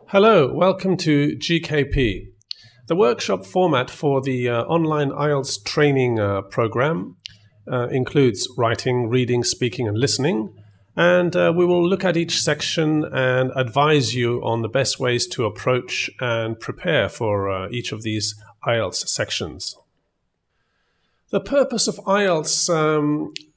Hello, welcome to GKP. The workshop format for the online IELTS training program includes writing, reading, speaking and listening. And we will look at each section and advise you on the best ways to approach and prepare for each of these IELTS sections. The purpose of IELTS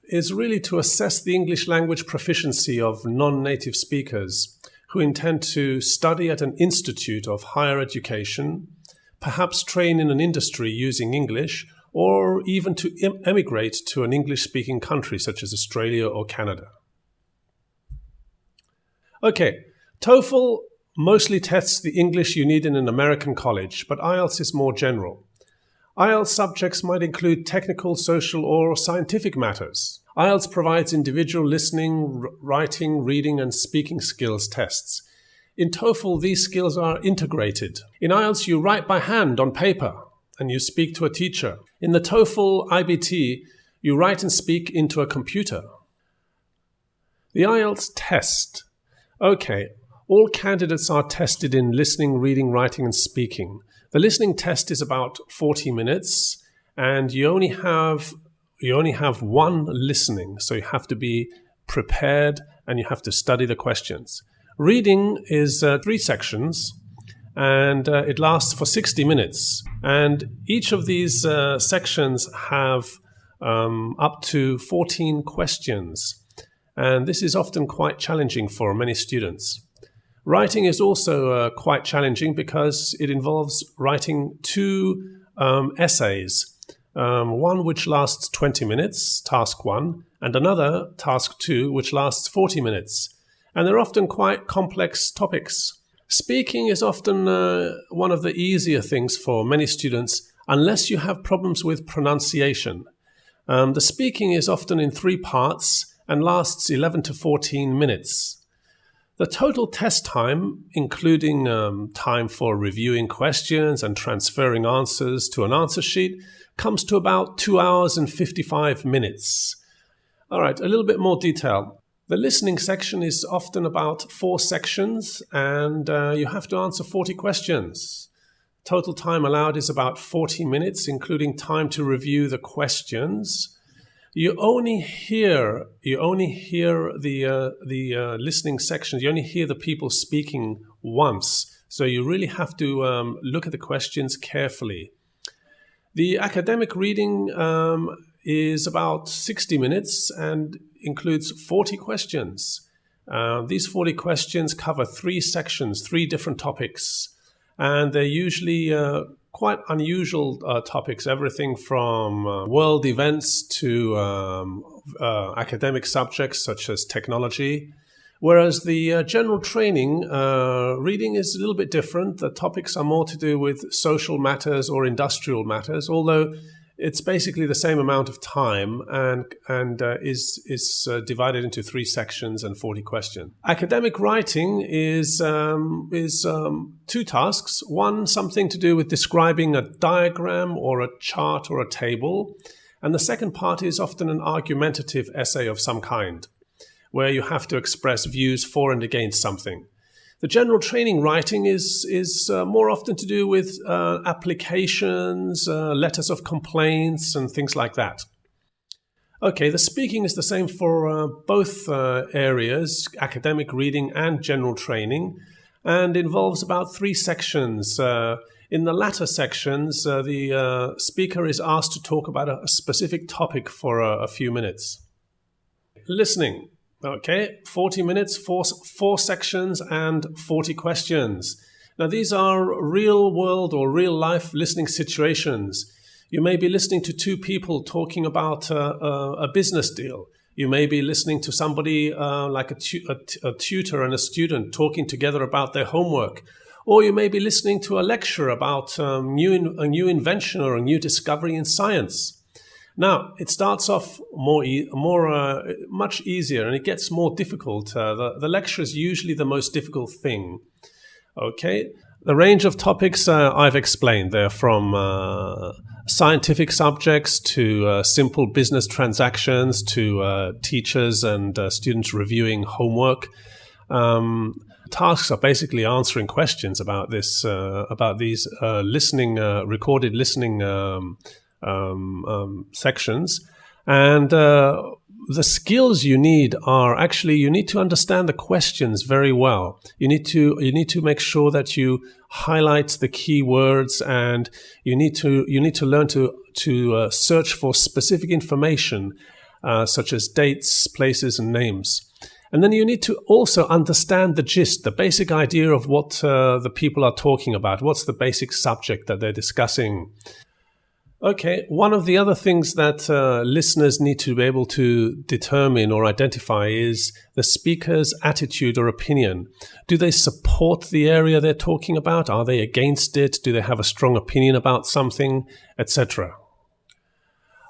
is really to assess the English language proficiency of non-native speakers who intend to study at an institute of higher education, perhaps train in an industry using English, or even to emigrate to an English-speaking country such as Australia or Canada. Okay, TOEFL mostly tests the English you need in an American college, but IELTS is more general. IELTS subjects might include technical, social, or scientific matters. IELTS provides individual listening, writing, reading, and speaking skills tests. In TOEFL, these skills are integrated. In IELTS, you write by hand on paper, and you speak to a teacher. In the TOEFL IBT, you write and speak into a computer. The IELTS test. Okay, all candidates are tested in listening, reading, writing, and speaking. The listening test is about 40 minutes, and you only have one listening, so you have to be prepared and you have to study the questions. Reading is 3 sections, and it lasts for 60 minutes. And each of these sections have up to 14 questions, and this is often quite challenging for many students. Writing is also quite challenging because it involves writing 2 essays. One which lasts 20 minutes, task 1, and another, task 2, which lasts 40 minutes. And they're often quite complex topics. Speaking is often one of the easier things for many students, unless you have problems with pronunciation. The speaking is often in 3 parts and lasts 11 to 14 minutes. The total test time, including time for reviewing questions and transferring answers to an answer sheet, comes to about 2 hours and 55 minutes. All right, a little bit more detail. The listening section is often about 4 sections, and you have to answer 40 questions. Total time allowed is about 40 minutes, including time to review the questions. You only hear the listening sections. You only hear the people speaking once, so you really have to look at the questions carefully. The academic reading is about 60 minutes and includes 40 questions. These 40 questions cover 3 sections, 3 different topics, and they're usually quite unusual topics, everything from world events to academic subjects such as technology. Whereas the general training reading is a little bit different. The topics are more to do with social matters or industrial matters, although it's basically the same amount of time and is divided into 3 sections and 40 questions. Academic writing is 2 tasks. One, something to do with describing a diagram or a chart or a table. And the second part is often an argumentative essay of some kind, where you have to express views for and against something. The general training writing is more often to do with applications, letters of complaints, and things like that. Okay, the speaking is the same for both areas, academic reading and general training, and involves about 3 sections. In the latter sections, the speaker is asked to talk about a specific topic for a few minutes. Listening. Okay, 40 minutes, 4 sections and 40 questions. Now, these are real world or real life listening situations. You may be listening to 2 people talking about a business deal. You may be listening to somebody like a tutor and a student talking together about their homework. Or you may be listening to a lecture about a new invention or a new discovery in science. Now, it starts off much easier, and it gets more difficult. The lecture is usually the most difficult thing. Okay, the range of topics I've explained. They're from scientific subjects to simple business transactions to teachers and students reviewing homework. Tasks are basically answering questions about this, about these recorded listening sections, and the skills you need are actually you need to understand the questions very well. You need to make sure that you highlight the key words, and you need to learn to search for specific information, such as dates, places, and names. And then you need to also understand the gist, the basic idea of what the people are talking about. What's the basic subject that they're discussing? Okay, one of the other things that listeners need to be able to determine or identify is the speaker's attitude or opinion. Do they support the area they're talking about? Are they against it? Do they have a strong opinion about something, etc.?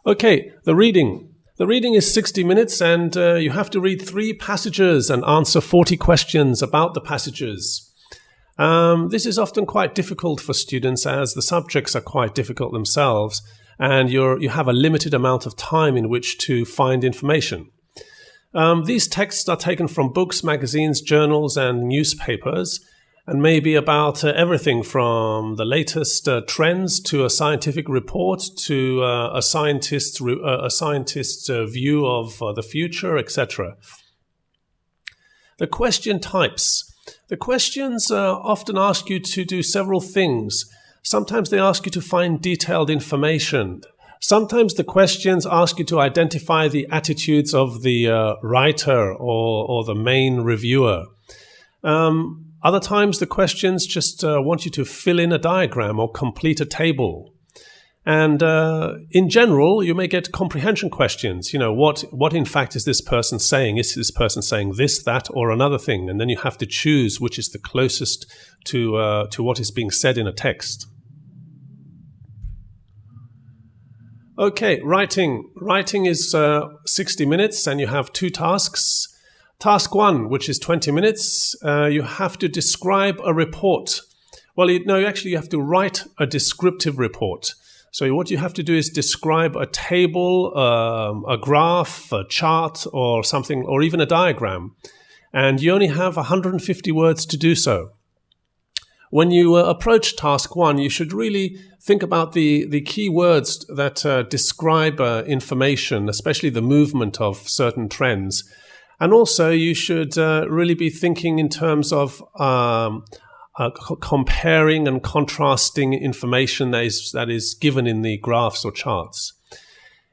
Okay, the reading. The reading is 60 minutes, and you have to read 3 passages and answer 40 questions about the passages. This is often quite difficult for students, as the subjects are quite difficult themselves, and you have a limited amount of time in which to find information. These texts are taken from books, magazines, journals, and newspapers, and may be about everything from the latest trends to a scientific report to a scientist's view of the future, etc. The question types. The questions often ask you to do several things. Sometimes they ask you to find detailed information. Sometimes the questions ask you to identify the attitudes of the writer or the main reviewer. Other times the questions just want you to fill in a diagram or complete a table. And in general, you may get comprehension questions. You know, what in fact is this person saying? Is this person saying this, that, or another thing? And then you have to choose which is the closest to what is being said in a text. Okay, writing. Writing is 60 minutes, and you have 2 tasks. Task 1, which is 20 minutes, you have to describe a report. Well, you have to write a descriptive report. So what you have to do is describe a table, a graph, a chart, or something, or even a diagram. And you only have 150 words to do so. When you approach task 1, you should really think about the key words that describe information, especially the movement of certain trends. And also, you should really be thinking in terms of comparing and contrasting information that is given in the graphs or charts.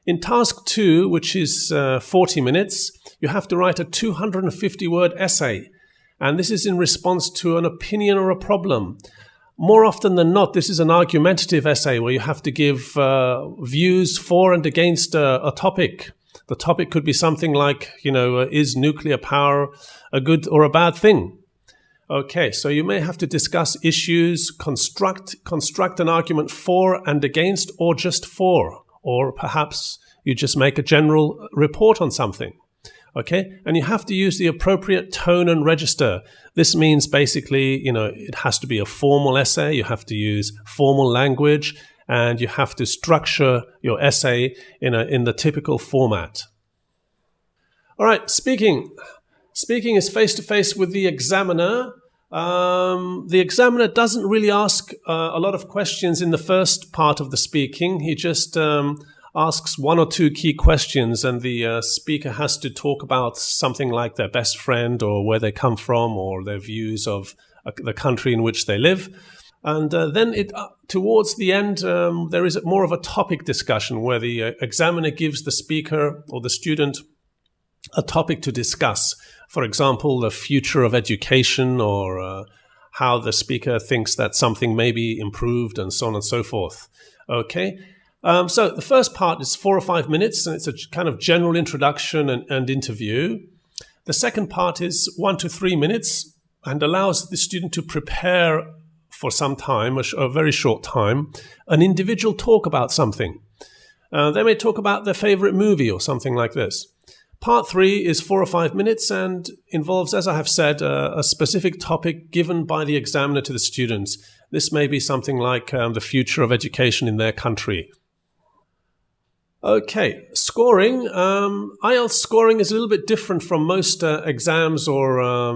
In task 2, which is 40 minutes, you have to write a 250-word essay. And this is in response to an opinion or a problem. More often than not, this is an argumentative essay where you have to give views for and against a topic. The topic could be something like, is nuclear power a good or a bad thing? Okay, so you may have to discuss issues, construct an argument for and against, or just for, or perhaps you just make a general report on something. Okay, and you have to use the appropriate tone and register. This means basically, it has to be a formal essay. You have to use formal language, and you have to structure your essay in the typical format. All right, speaking. Speaking is face-to-face with the examiner. The examiner doesn't really ask a lot of questions in the first part of the speaking. He just asks 1 or 2 key questions, and the speaker has to talk about something like their best friend or where they come from or their views of the country in which they live. And then towards the end, there is more of a topic discussion where the examiner gives the speaker or the student a topic to discuss. For example, the future of education, or how the speaker thinks that something may be improved, and so on and so forth. Okay. So the first part is 4 or 5 minutes, and it's a kind of general introduction and interview. The second part is 1 to 3 minutes and allows the student to prepare for some time, a very short time, an individual talk about something. They may talk about their favorite movie or something like this. Part 3 is 4 or 5 minutes and involves, as I have said, a specific topic given by the examiner to the students. This may be something like the future of education in their country. Okay, scoring. IELTS scoring is a little bit different from most exams or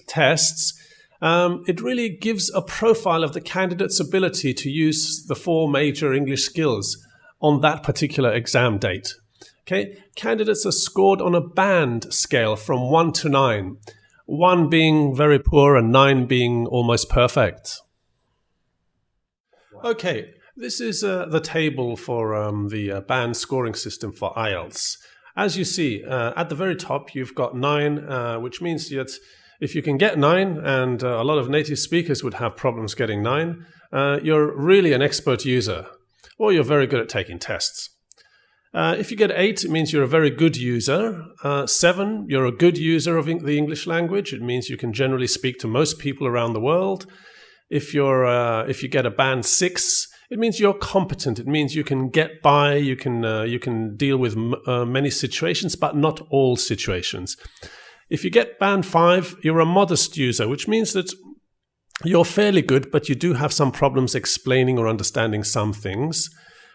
tests. It really gives a profile of the candidate's ability to use the 4 major English skills on that particular exam date. Okay, candidates are scored on a band scale from 1 to 9, 1 being very poor and 9 being almost perfect. Okay, this is the table for the band scoring system for IELTS. As you see, at the very top, you've got 9, which means that if you can get 9, and a lot of native speakers would have problems getting 9, you're really an expert user, or you're very good at taking tests. If you get 8, it means you're a very good user. 7, you're a good user of the English language. It means you can generally speak to most people around the world. If you get a band 6, it means you're competent. It means you can get by. You can deal with many situations, but not all situations. If you get band 5, you're a modest user, which means that you're fairly good, but you do have some problems explaining or understanding some things.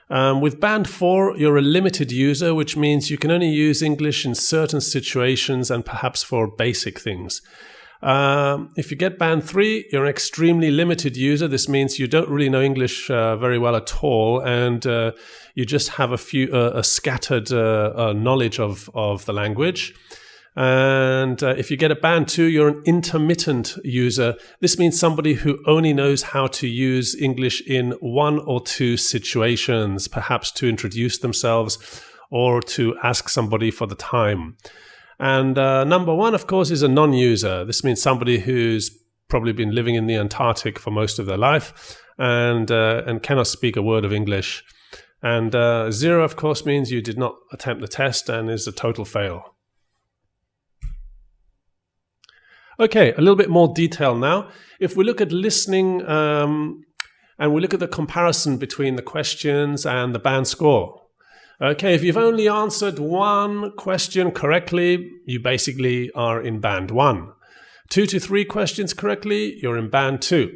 With band 4, you're a limited user, which means you can only use English in certain situations and perhaps for basic things. If you get band 3, you're an extremely limited user. This means you don't really know English very well at all, and you just have a scattered knowledge of the language. And if you get a band 2, you're an intermittent user. This means somebody who only knows how to use English in 1 or 2 situations, perhaps to introduce themselves or to ask somebody for the time. And number 1, of course, is a non-user. This means somebody who's probably been living in the Antarctic for most of their life and cannot speak a word of English. And 0, of course, means you did not attempt the test and is a total fail. Okay, a little bit more detail now. If we look at listening and we look at the comparison between the questions and the band score. Okay, if you've only answered 1 question correctly, you basically are in band 1. 2 to 3 questions correctly, you're in band 2.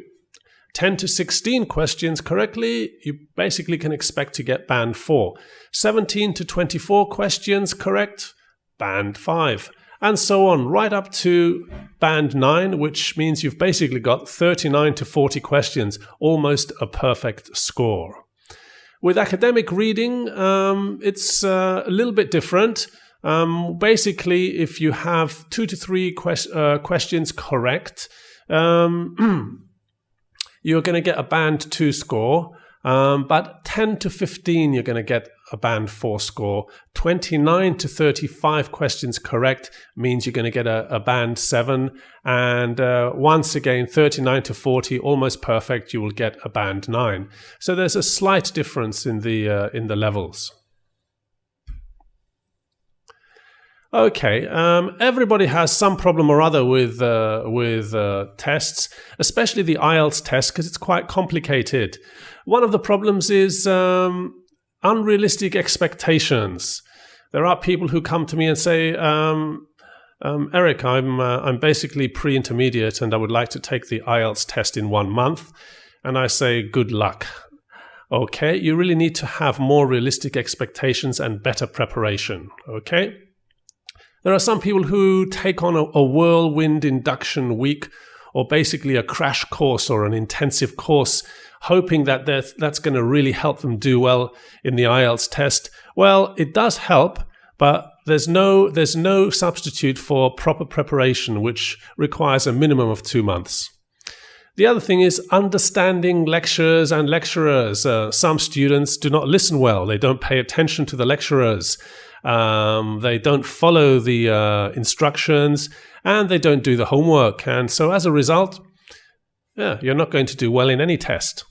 10 to 16 questions correctly, you basically can expect to get band 4. 17 to 24 questions correct, band 5. And so on, right up to band 9, which means you've basically got 39 to 40 questions, almost a perfect score. With academic reading, it's a little bit different. Basically, if you have 2 to 3 questions correct, you're going to get a band 2 score. But 10 to 15, you're going to get a band 4 score. 29 to 35 questions correct means you're going to get a band 7. And once again, 39 to 40, almost perfect, you will get a band 9. So there's a slight difference in the levels. Okay, everybody has some problem or other with tests, especially the IELTS test, because it's quite complicated. One of the problems is unrealistic expectations. There are people who come to me and say, Eric, I'm basically pre-intermediate and I would like to take the IELTS test in 1 month. And I say, good luck. Okay, you really need to have more realistic expectations and better preparation. Okay? There are some people who take on a whirlwind induction week or basically a crash course or an intensive course, hoping that that's going to really help them do well in the IELTS test. Well, it does help, but there's no substitute for proper preparation, which requires a minimum of 2 months. The other thing is understanding lectures and lecturers. Some students do not listen well. They don't pay attention to the lecturers. They don't follow the instructions, and they don't do the homework. And so as a result, you're not going to do well in any test.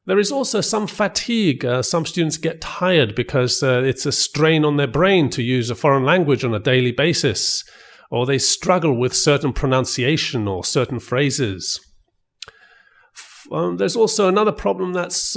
There is also some fatigue. Some students get tired because it's a strain on their brain to use a foreign language on a daily basis, or they struggle with certain pronunciation or certain phrases. There's also another problem that's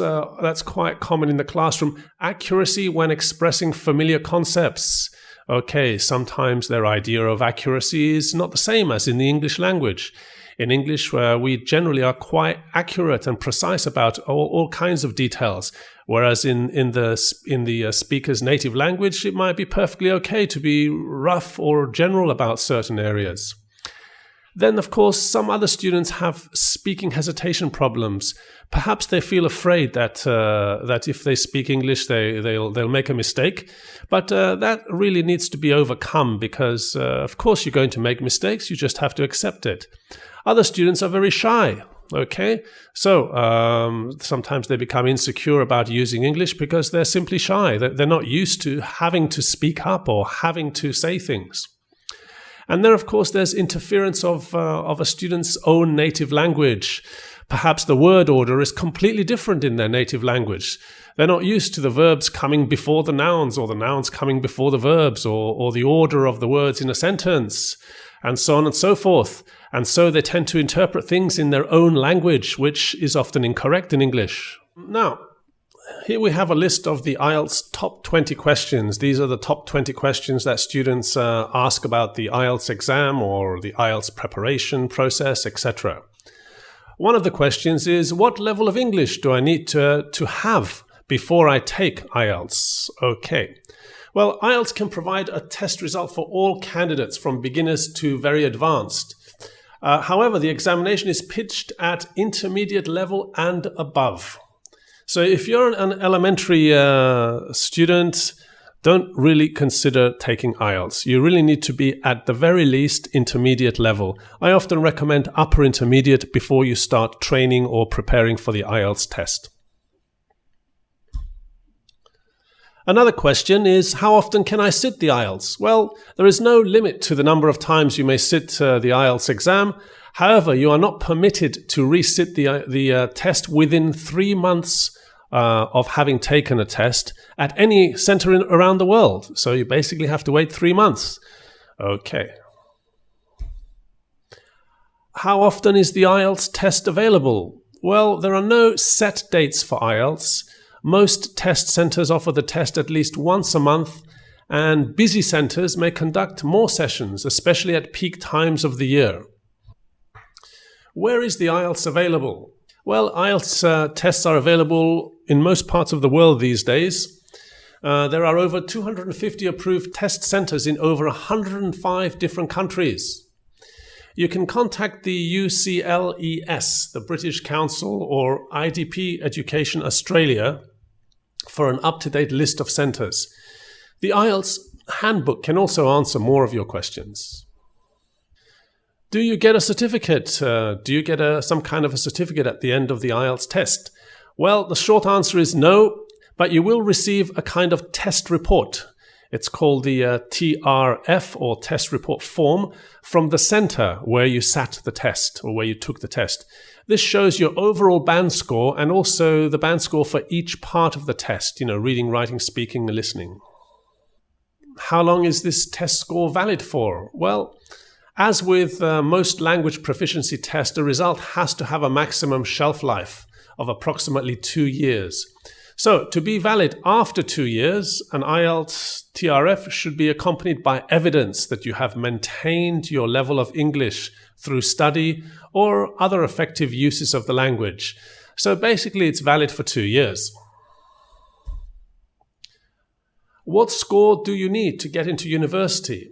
quite common in the classroom: accuracy when expressing familiar concepts. Okay, sometimes their idea of accuracy is not the same as in the English language. In English, we generally are quite accurate and precise about all kinds of details, whereas in the speaker's native language, it might be perfectly okay to be rough or general about certain areas. Then, of course, some other students have speaking hesitation problems. Perhaps they feel afraid that if they speak English, they'll make a mistake. But that really needs to be overcome because, of course, you're going to make mistakes. You just have to accept it. Other students are very shy. Okay, so sometimes they become insecure about using English because they're simply shy. They're not used to having to speak up or having to say things. And then, of course, there's interference of a student's own native language. Perhaps the word order is completely different in their native language. They're not used to the verbs coming before the nouns or the nouns coming before the verbs or the order of the words in a sentence and so on and so forth. And so they tend to interpret things in their own language, which is often incorrect in English. Now, here we have a list of the IELTS top 20 questions. These are the top 20 questions that students ask about the IELTS exam or the IELTS preparation process, etc. One of the questions is, what level of English do I need to have before I take IELTS? Okay. Well, IELTS can provide a test result for all candidates from beginners to very advanced. However, the examination is pitched at intermediate level and above. So if you're an elementary student, don't really consider taking IELTS. You really need to be at the very least intermediate level. I often recommend upper intermediate before you start training or preparing for the IELTS test. Another question is, how often can I sit the IELTS? Well, there is no limit to the number of times you may sit the IELTS exam. However, you are not permitted to resit the test within 3 months of having taken a test at any center around the world. So you basically have to wait 3 months. Okay. How often is the IELTS test available? Well, there are no set dates for IELTS. Most test centers offer the test at least once a month, and busy centers may conduct more sessions, especially at peak times of the year. Where is the IELTS available? Well, IELTS tests are available in most parts of the world these days. There are over 250 approved test centers in over 105 different countries. You can contact the UCLES, the British Council, or IDP Education Australia for an up-to-date list of centers. The IELTS handbook can also answer more of your questions. Do you get a certificate? Do you get some kind of a certificate at the end of the IELTS test? Well, the short answer is no, but you will receive a kind of test report. It's called the TRF, or test report form, from the center where you sat the test or where you took the test. This shows your overall band score and also the band score for each part of the test, reading, writing, speaking, and listening. How long is this test score valid for? Well, as with most language proficiency tests, the result has to have a maximum shelf life of approximately 2 years. So, to be valid after 2 years, an IELTS TRF should be accompanied by evidence that you have maintained your level of English through study or other effective uses of the language. So basically, it's valid for 2 years. What score do you need to get into university?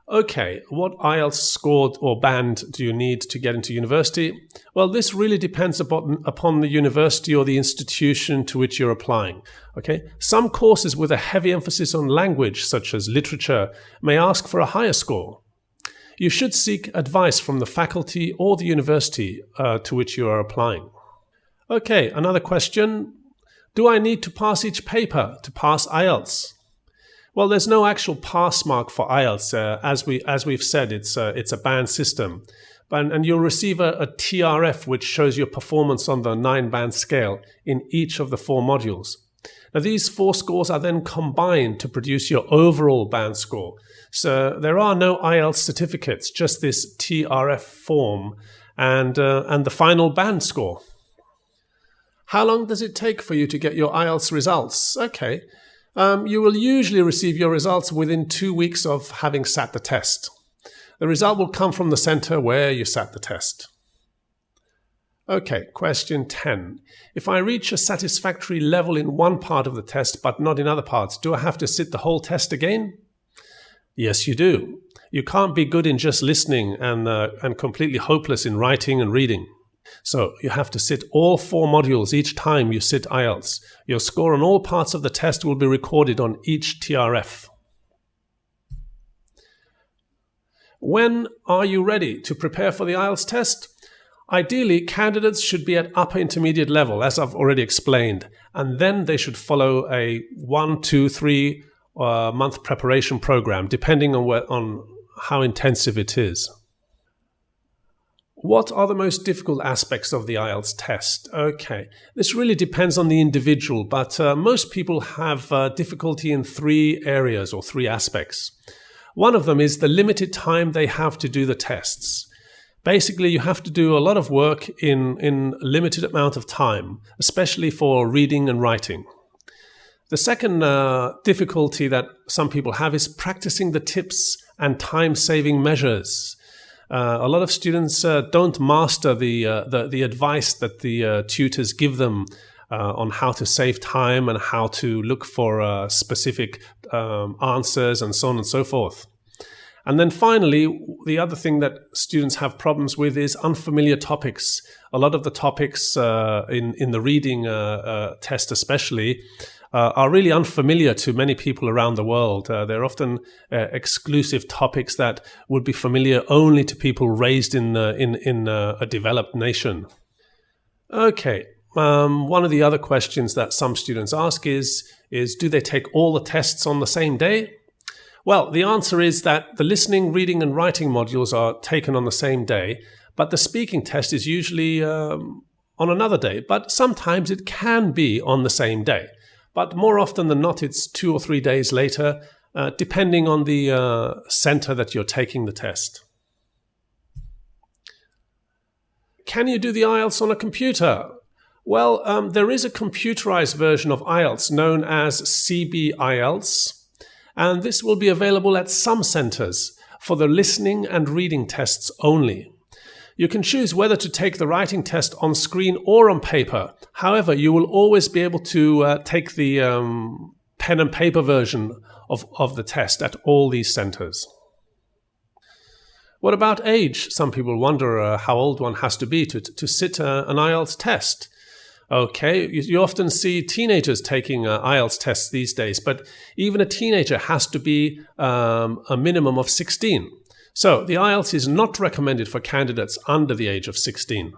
Okay, what IELTS score or band do you need to get into university? Well, this really depends upon the university or the institution to which you're applying. Okay, some courses with a heavy emphasis on language, such as literature, may ask for a higher score. You should seek advice from the faculty or the university to which you are applying. Okay, another question. Do I need to pass each paper to pass IELTS? Well, there's no actual pass mark for IELTS. As we've said, it's a band system. And you'll receive a TRF, which shows your performance on the 9-band scale in each of the 4 modules. Now, these 4 scores are then combined to produce your overall band score. So there are no IELTS certificates, just this TRF form and the final band score. How long does it take for you to get your IELTS results? Okay. You will usually receive your results within 2 weeks of having sat the test. The result will come from the center where you sat the test. Okay, question 10. If I reach a satisfactory level in one part of the test but not in other parts, do I have to sit the whole test again? Yes, you do. You can't be good in just listening and completely hopeless in writing and reading. So you have to sit all 4 modules each time you sit IELTS. Your score on all parts of the test will be recorded on each TRF. When are you ready to prepare for the IELTS test? Ideally, candidates should be at upper intermediate level, as I've already explained, and then they should follow a 1, 2, 3 month preparation program, depending on how intensive it is. What are the most difficult aspects of the IELTS test? Okay, this really depends on the individual, but most people have difficulty in 3 areas or 3 aspects. One of them is the limited time they have to do the tests. Basically, you have to do a lot of work in a limited amount of time, especially for reading and writing. The second difficulty that some people have is practicing the tips and time-saving measures. A lot of students don't master the advice that the tutors give them on how to save time and how to look for specific answers and so on and so forth. And then finally, the other thing that students have problems with is unfamiliar topics. A lot of the topics in the reading test especially are really unfamiliar to many people around the world. They're often exclusive topics that would be familiar only to people raised in a developed nation. Okay, one of the other questions that some students ask is do they take all the tests on the same day? Well, the answer is that the listening, reading and writing modules are taken on the same day, but the speaking test is usually on another day. But sometimes it can be on the same day. But more often than not, it's 2 or 3 days later, depending on the center that you're taking the test. Can you do the IELTS on a computer? Well, there is a computerized version of IELTS known as CB IELTS. And this will be available at some centers for the listening and reading tests only. You can choose whether to take the writing test on screen or on paper. However, you will always be able to take the pen and paper version of the test at all these centers. What about age? Some people wonder how old one has to be to sit an IELTS test. Okay, you often see teenagers taking IELTS tests these days, but even a teenager has to be a minimum of 16. So the IELTS is not recommended for candidates under the age of 16.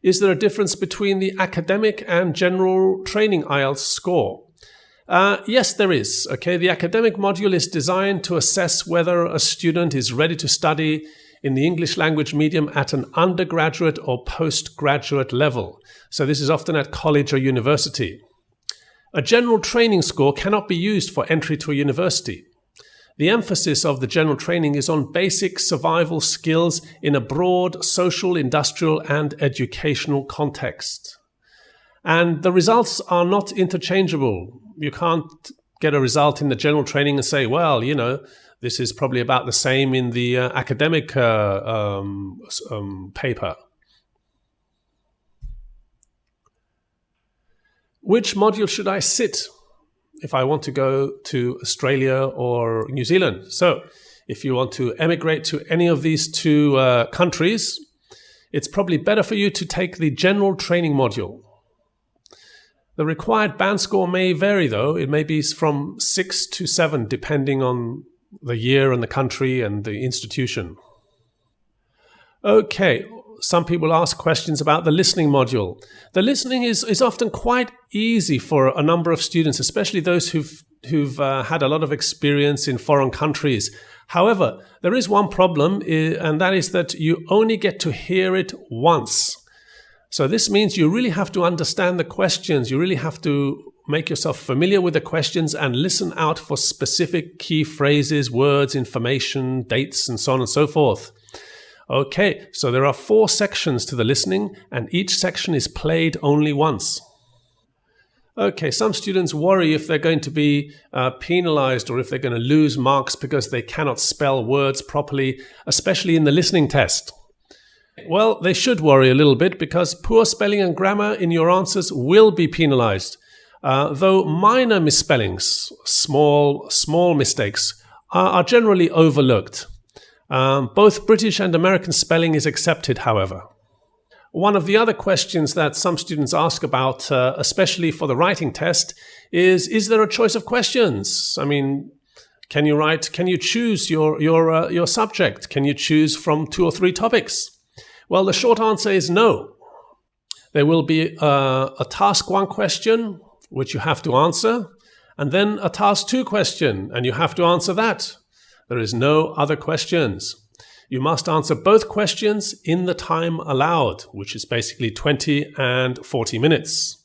Is there a difference between the academic and general training IELTS score? Yes, there is. Okay, the academic module is designed to assess whether a student is ready to study in the English language medium at an undergraduate or postgraduate level. So this is often at college or university. A general training score cannot be used for entry to a university. The emphasis of the general training is on basic survival skills in a broad social, industrial, and educational context. And the results are not interchangeable. You can't get a result in the general training and say, well, you know, this is probably about the same in the academic paper. Which module should I sit if I want to go to Australia or New Zealand? So if you want to emigrate to any of these 2 countries, it's probably better for you to take the general training module. The required band score may vary though. It may be from 6 to 7 depending on the year and the country and the institution. Okay, some people ask questions about the listening module. The listening is often quite easy for a number of students, especially those who've had a lot of experience in foreign countries. However, there is one problem, and that is that you only get to hear it once. So this means you really have to understand the questions. You really have to make yourself familiar with the questions and listen out for specific key phrases, words, information, dates, and so on and so forth. Okay, so there are 4 sections to the listening, and each section is played only once. Okay, some students worry if they're going to be penalized or if they're going to lose marks because they cannot spell words properly, especially in the listening test. Well, they should worry a little bit because poor spelling and grammar in your answers will be penalized. Though minor misspellings, small mistakes, are generally overlooked. Both British and American spelling is accepted, however. One of the other questions that some students ask about, especially for the writing test, is there a choice of questions? I mean, can you choose your subject? Can you choose from 2 or 3 topics? Well, the short answer is no. There will be a task 1 question, which you have to answer, and then a task 2 question, and you have to answer that. There is no other questions. You must answer both questions in the time allowed, which is basically 20 and 40 minutes.